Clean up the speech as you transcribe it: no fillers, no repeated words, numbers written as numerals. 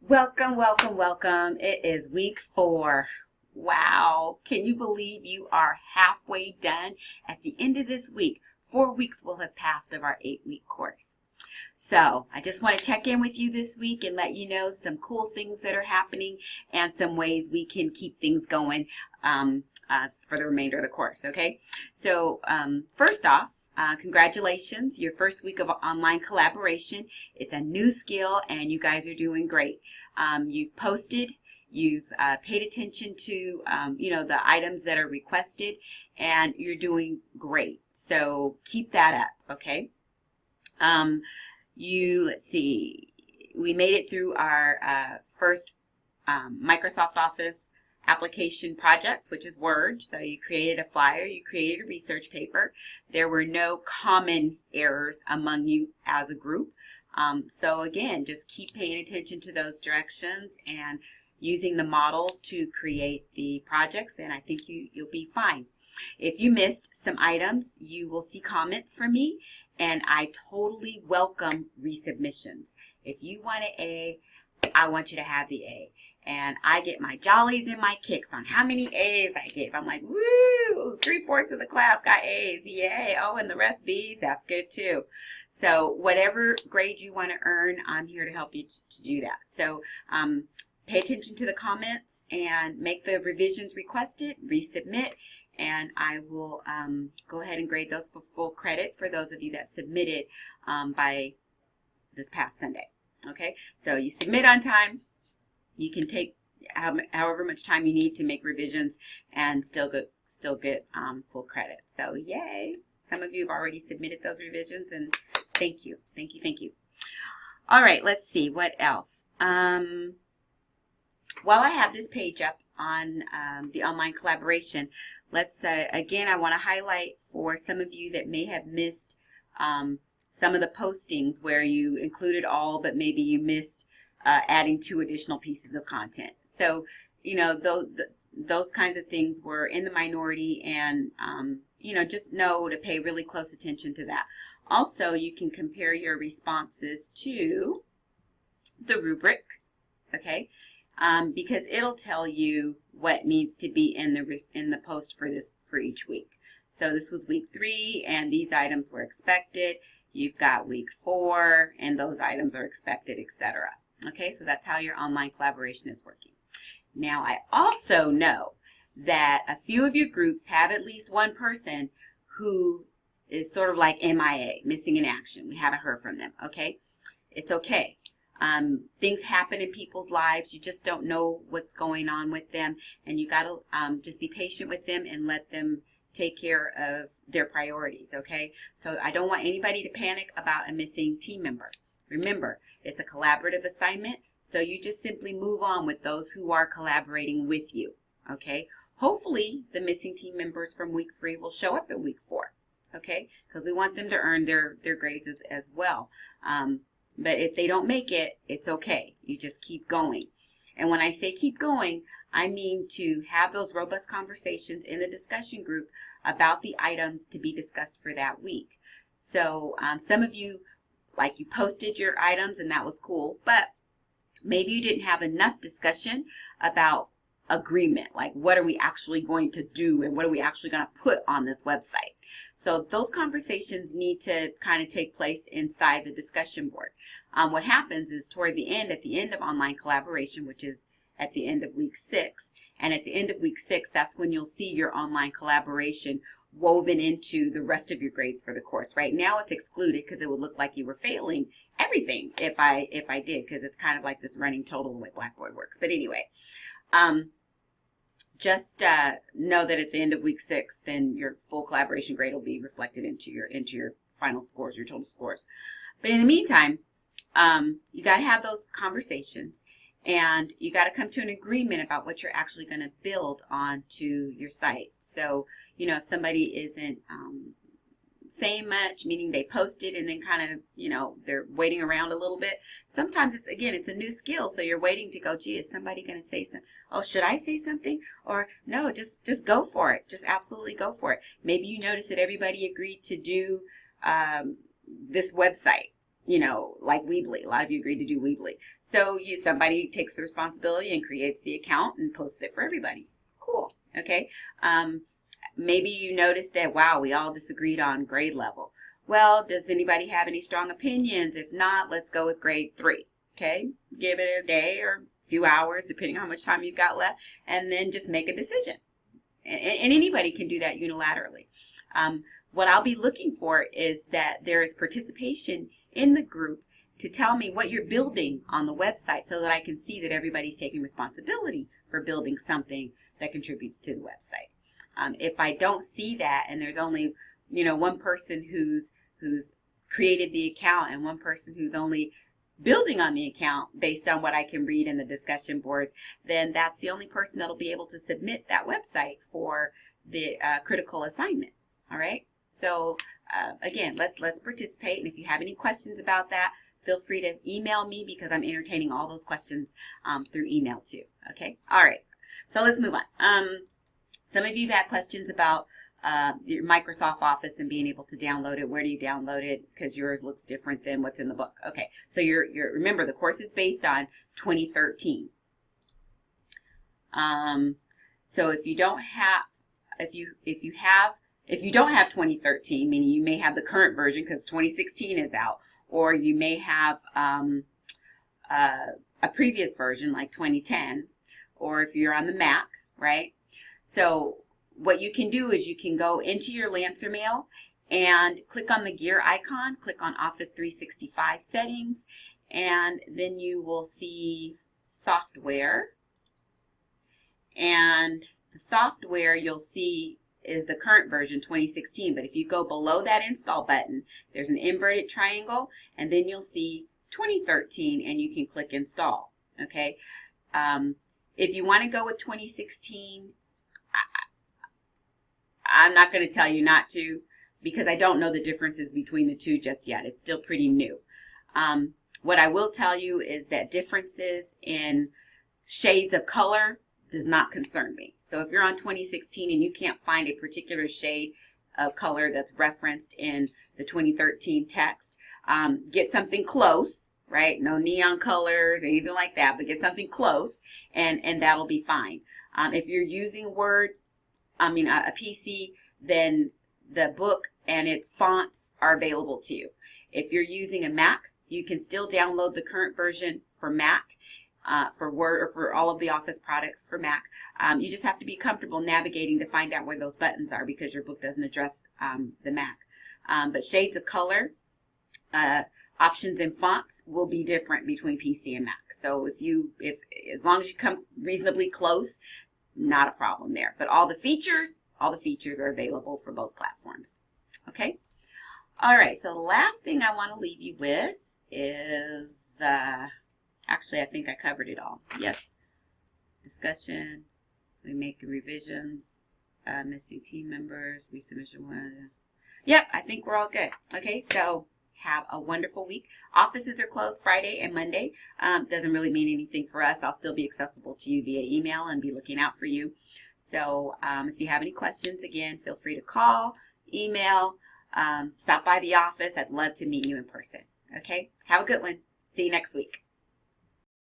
Welcome, welcome, welcome. It is week 4. Wow. Can you believe you are halfway done? At the end of this week, 4 weeks will have passed of our 8-week course. So I just want to check in with you this week and let you know some cool things that are happening and some ways we can keep things going for the remainder of the course, okay? So first off, congratulations, your first week of online collaboration. It's a new skill and you guys are doing great. You've posted, you've paid attention to, the items that are requested, and you're doing great. So keep that up, okay? Let's see, we made it through our first Microsoft Office application projects, which is Word. So you created a flyer, you created a research paper. There were no common errors among you as a group. So again, just keep paying attention to those directions and using the models to create the projects, and I think you'll be fine. If you missed some items, you will see comments from me, and I totally welcome resubmissions. If you want an A, I want you to have the A. And I get my jollies and my kicks on how many A's I give. I'm like, woo, 3/4 of the class got A's, yay. Oh, and the rest B's, that's good too. So whatever grade you want to earn, I'm here to help you to do that. So pay attention to the comments and make the revisions requested, resubmit, and I will go ahead and grade those for full credit for those of you that submitted by this past Sunday. Okay, so you submit on time. You can take however much time you need to make revisions and still get full credit. So yay! Some of you have already submitted those revisions, and thank you, thank you, thank you. All right, let's see what else. While I have this page up on the online collaboration, let's again, I want to highlight for some of you that may have missed some of the postings where you included all, but maybe you missed adding 2 additional pieces of content. So, those kinds of things were in the minority, and, just know to pay really close attention to that. Also, you can compare your responses to the rubric, okay, because it'll tell you what needs to be in the post for each week. So this was week 3, and these items were expected. You've got week 4, and those items are expected, etc. Okay, so that's how your online collaboration is working. Now, I also know that a few of your groups have at least one person who is sort of like MIA, missing in action. We haven't heard from them, okay? It's okay. Things happen in people's lives. You just don't know what's going on with them, and you got to just be patient with them and let them take care of their priorities, okay? So I don't want anybody to panic about a missing team member. Remember, it's a collaborative assignment, so you just simply move on with those who are collaborating with you, okay? Hopefully, the missing team members from week 3 will show up in week 4, okay? Because we want them to earn their grades as well. But if they don't make it, it's okay. You just keep going. And when I say keep going, I mean to have those robust conversations in the discussion group about the items to be discussed for that week. So some of you, like, you posted your items and that was cool, but maybe you didn't have enough discussion about agreement, like what are we actually going to do and what are we actually going to put on this website. So those conversations need to kind of take place inside the discussion board. What happens is at the end of online collaboration, which is at the end of week 6, and at the end of week 6, that's when you'll see your online collaboration woven into the rest of your grades for the course. Right now it's excluded because it would look like you were failing everything if I did, because it's kind of like this running total the way Blackboard works. But anyway, just know that at the end of week 6, then your full collaboration grade will be reflected into your final scores, your total scores. But in the meantime, you got to have those conversations, and you got to come to an agreement about what you're actually going to build onto your site. So, if somebody isn't saying much, meaning they posted and then kind of, they're waiting around a little bit. Sometimes it's a new skill, so you're waiting to go, gee, is somebody going to say something? Oh, should I say something? Or no, just go for it. Just absolutely go for it. Maybe you notice that everybody agreed to do this website. you know, like Weebly. A lot of you agreed to do Weebly. So somebody takes the responsibility and creates the account and posts it for everybody. Cool. Okay. Maybe you noticed that, wow, we all disagreed on grade level. Well, does anybody have any strong opinions? If not, let's go with grade 3. Okay. Give it a day or a few hours, depending on how much time you've got left, and then just make a decision. And anybody can do that unilaterally. What I'll be looking for is that there is participation in the group to tell me what you're building on the website so that I can see that everybody's taking responsibility for building something that contributes to the website. If I don't see that and there's only, you know, one person who's created the account and one person who's only building on the account based on what I can read in the discussion boards, then that's the only person that'll be able to submit that website for the critical assignment. All right. So again, let's participate. And if you have any questions about that, feel free to email me because I'm entertaining all those questions through email too. Okay. All right. So let's move on. Some of you have had questions about your Microsoft Office and being able to download it. Where do you download it? Because yours looks different than what's in the book. Okay. So remember, the course is based on 2013. So if you don't have, if you don't have 2013, meaning you may have the current version because 2016 is out, or you may have a previous version like 2010, or if you're on the Mac, right? So what you can do is you can go into your Lancer Mail and click on the gear icon, click on Office 365 settings, and then you will see software. And the software you'll see is the current version 2016, but if you go below that install button, there's an inverted triangle, and then you'll see 2013, and you can click install. Okay. If you want to go with 2016, I'm not going to tell you not to because I don't know the differences between the two just yet. It's still pretty new. What I will tell you is that differences in shades of color does not concern me. So if you're on 2016 and you can't find a particular shade of color that's referenced in the 2013 text, get something close, right? No neon colors, anything like that, but get something close and that'll be fine. If you're using Word, a PC, then the book and its fonts are available to you. If you're using a Mac, you can still download the current version for Mac, for Word, or for all of the Office products for Mac. You just have to be comfortable navigating to find out where those buttons are because your book doesn't address the Mac. But shades of color, options and fonts will be different between PC and Mac. So as long as you come reasonably close, not a problem there. But all the features are available for both platforms. Okay. All right. So the last thing I want to leave you with is, actually, I think I covered it all. Yes. Discussion. We make revisions. Missing team members. Resubmission one. Yep. I think we're all good. Okay. So have a wonderful week. Offices are closed Friday and Monday. Doesn't really mean anything for us. I'll still be accessible to you via email and be looking out for you. So if you have any questions, again, feel free to call, email, stop by the office. I'd love to meet you in person. Okay? Have a good one. See you next week.